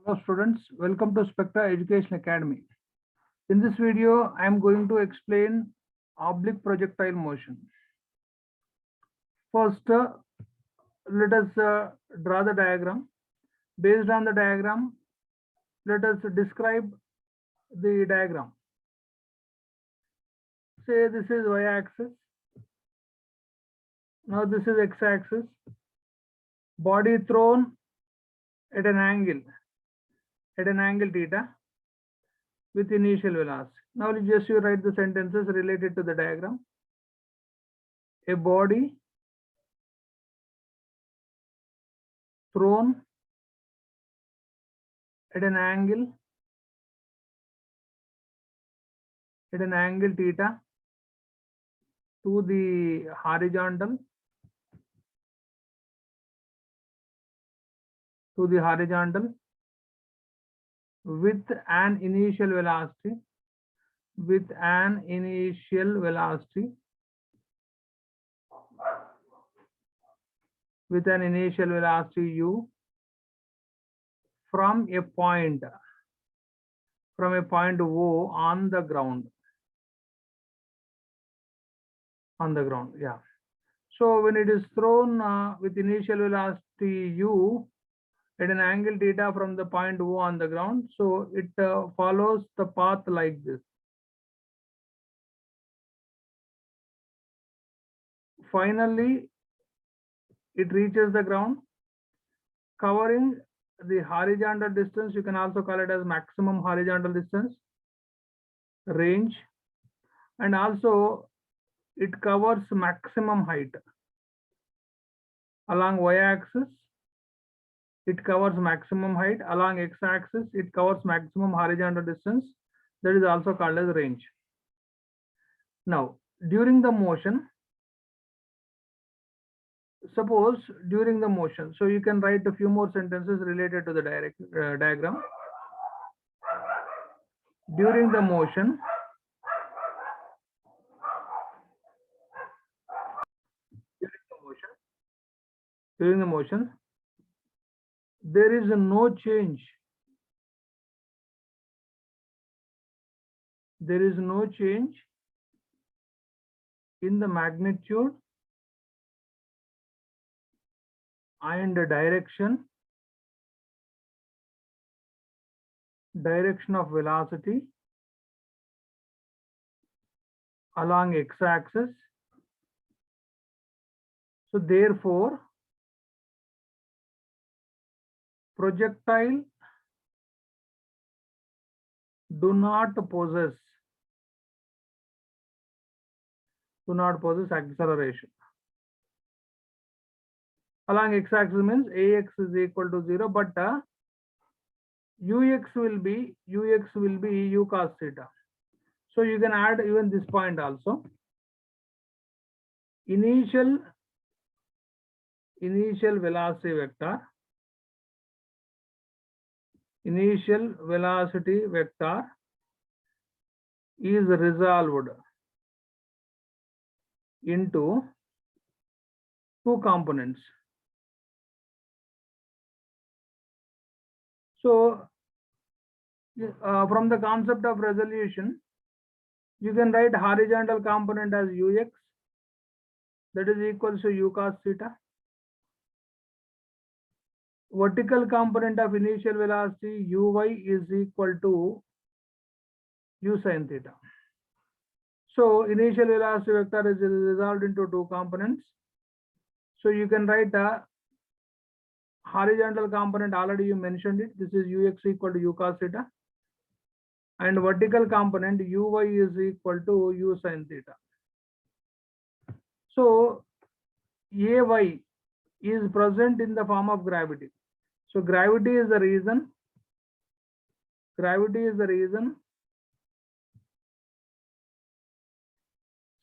Hello students, welcome to Spectra Education Academy. In this video, I am going to explain oblique projectile motion. First, let us draw the diagram. Based on the diagram, let us describe the diagram. Say this is y-axis. Now this is x-axis. Body thrown at an angle theta with initial velocity. Now just you write the sentences related to the diagram. A body thrown at an angle theta to the horizontal with an initial velocity u from a point O on the ground. Yeah. So when it is thrown with initial velocity u at an angle theta from the point O on the ground, so it follows the path like this. Finally, it reaches the ground, covering the horizontal distance. You can also call it as maximum horizontal distance, range, and also it covers maximum height. Along y-axis, it covers maximum height. Along x-axis, it covers maximum horizontal distance. That is also called as range. Now, during the motion, suppose during the motion, so you can write a few more sentences related to the diagram. During the motion, there is no change. There is no change in the magnitude and the direction of velocity along x-axis. So therefore, projectile do not possess acceleration. Along x-axis means ax is equal to 0, but ux will be u cos theta. So you can add even this point also. Initial velocity vector is resolved into two components. So from the concept of resolution, you can write horizontal component as ux, that is equal to u cos theta. Vertical component of initial velocity uy is equal to u sin theta. So initial velocity vector is resolved into two components. So you can write a horizontal component, already you mentioned it, this is ux equal to u cos theta, and vertical component uy is equal to u sin theta. So ay is present in the form of gravity. So gravity is the reason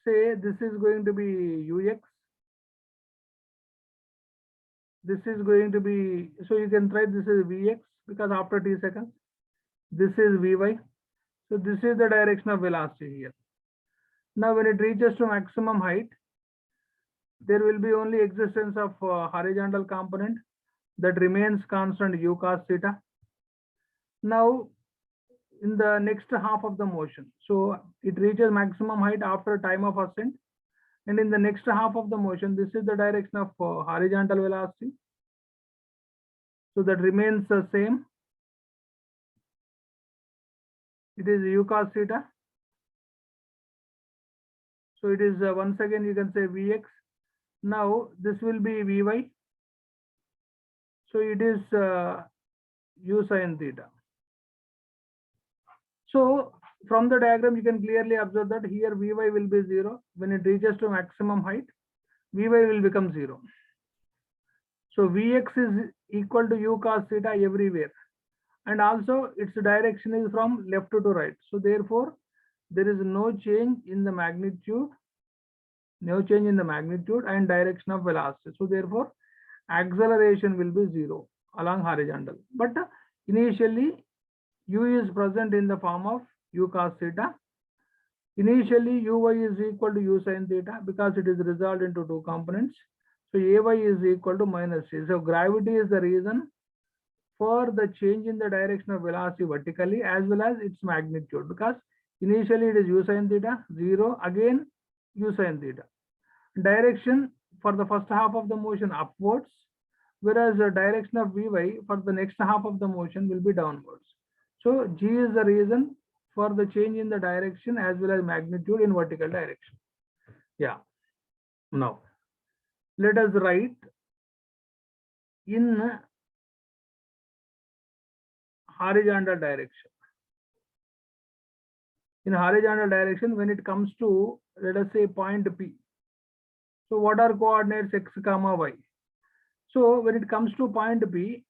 say this is going to be ux, this is going to be, so you can write this is vx because after t seconds, this is vy. So this is the direction of velocity here. Now when it reaches to maximum height, there will be only existence of horizontal component that remains constant u cos theta, Now in the next half of the motion, so it reaches maximum height after time of ascent, and in the next half of the motion, this is the direction of horizontal velocity. So that remains the same. It is u cos theta. So it is once again you can say Vx. Now this will be Vy. So it is u sin theta. So from the diagram you can clearly observe that here Vy will be 0. When it reaches to maximum height, Vy will become 0. So Vx is equal to u cos theta everywhere. And also its direction is from left to right. So therefore, there is no change in the magnitude, and direction of velocity. So therefore, acceleration will be 0 along horizontal. But initially, u is present in the form of u cos theta. Initially, uy is equal to u sin theta because it is resolved into two components. So ay is equal to minus c. So gravity is the reason for the change in the direction of velocity vertically as well as its magnitude, because initially it is u sin theta, 0, again u sin theta. Direction for the first half of the motion upwards, whereas the direction of Vy for the next half of the motion will be downwards. So G is the reason for the change in the direction as well as magnitude in vertical direction. Yeah. Now, let us write in horizontal direction. In horizontal direction, when it comes to, let us say, point P. So what are coordinates x comma y? So when it comes to point P,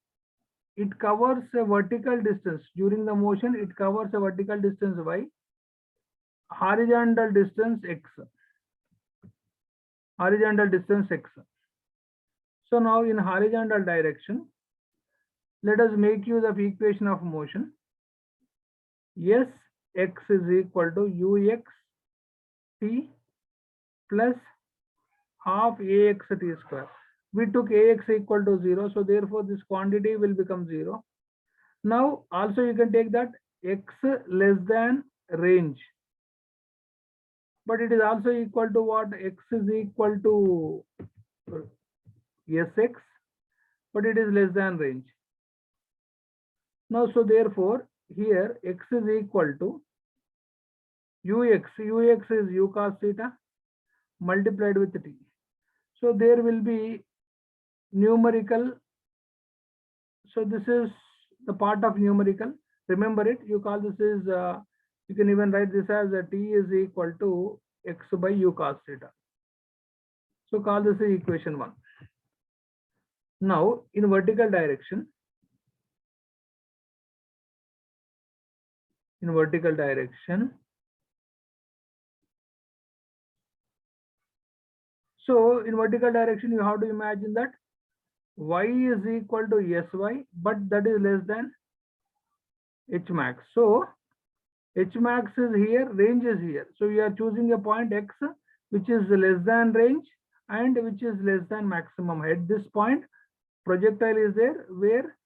it covers a vertical distance. During the motion, it covers a vertical distance y, horizontal distance x. Horizontal distance x. So now in horizontal direction, let us make use of equation of motion. Yes, x is equal to ux t plus half ax t square. We took ax equal to 0, so therefore this quantity will become 0. Now also you can take that x less than range, but it is also equal to what? X is equal to sx, but it is less than range. Now so therefore here x is equal to ux is u cos theta multiplied with t. So there will be numerical. So this is the part of numerical. Remember it. You call this is, you can even write this as a t is equal to x by u cos theta. So call this is equation 1. Now in vertical direction, so in vertical direction, you have to imagine that y is equal to sy, but that is less than h max. So h max is here, range is here. So you are choosing a point x which is less than range and which is less than maximum height. At this point, projectile is there where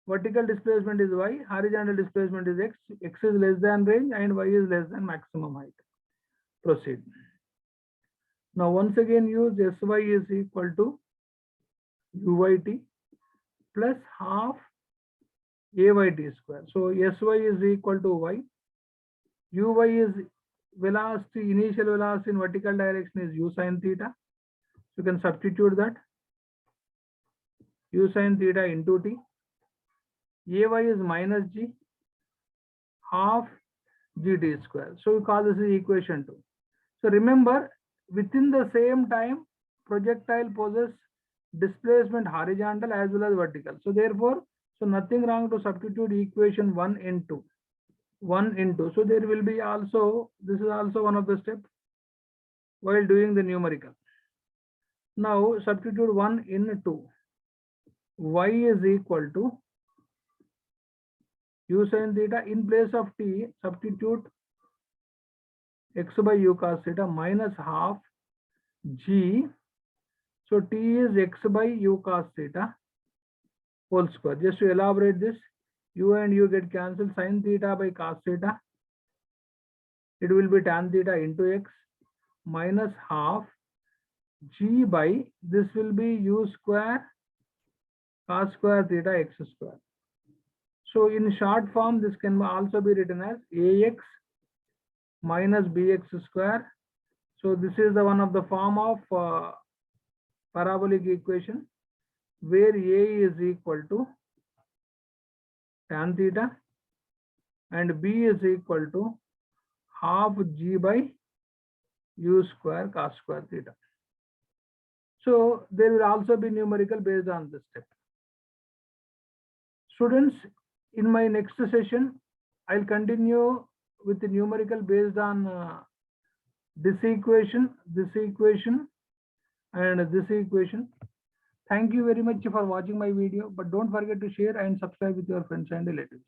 vertical displacement is y, horizontal displacement is x, x is less than range and y is less than maximum height. Proceed. Now once again use sy is equal to uyt plus half ayt square. So sy is equal to y. Uy is velocity, initial velocity in vertical direction is u sin theta. You can substitute that u sin theta into t. Ay is minus g half gt square. So you call this is equation 2. So remember, within the same time, projectile possesses displacement horizontal as well as vertical. So therefore, so nothing wrong to substitute equation 1 into 1 into. So there will be also, this is also one of the steps while doing the numerical. Now substitute 1 in 2. Y is equal to u sin theta. In place of t, substitute x by u cos theta minus half g. So t is x by u cos theta whole square. Just to elaborate this, U and U get cancelled. Sin theta by cos theta. It will be tan theta into x minus half g by, this will be u square cos square theta x square. So in short form, this can also be written as ax minus bx square. So this is the one of the form of parabolic equation where a is equal to tan theta and b is equal to half g by u square cos square theta. So there will also be numerical based on this step. Students, in my next session, I'll continue with the numerical based on this equation, and this equation. Thank you very much for watching my video, but don't forget to share and subscribe with your friends and relatives.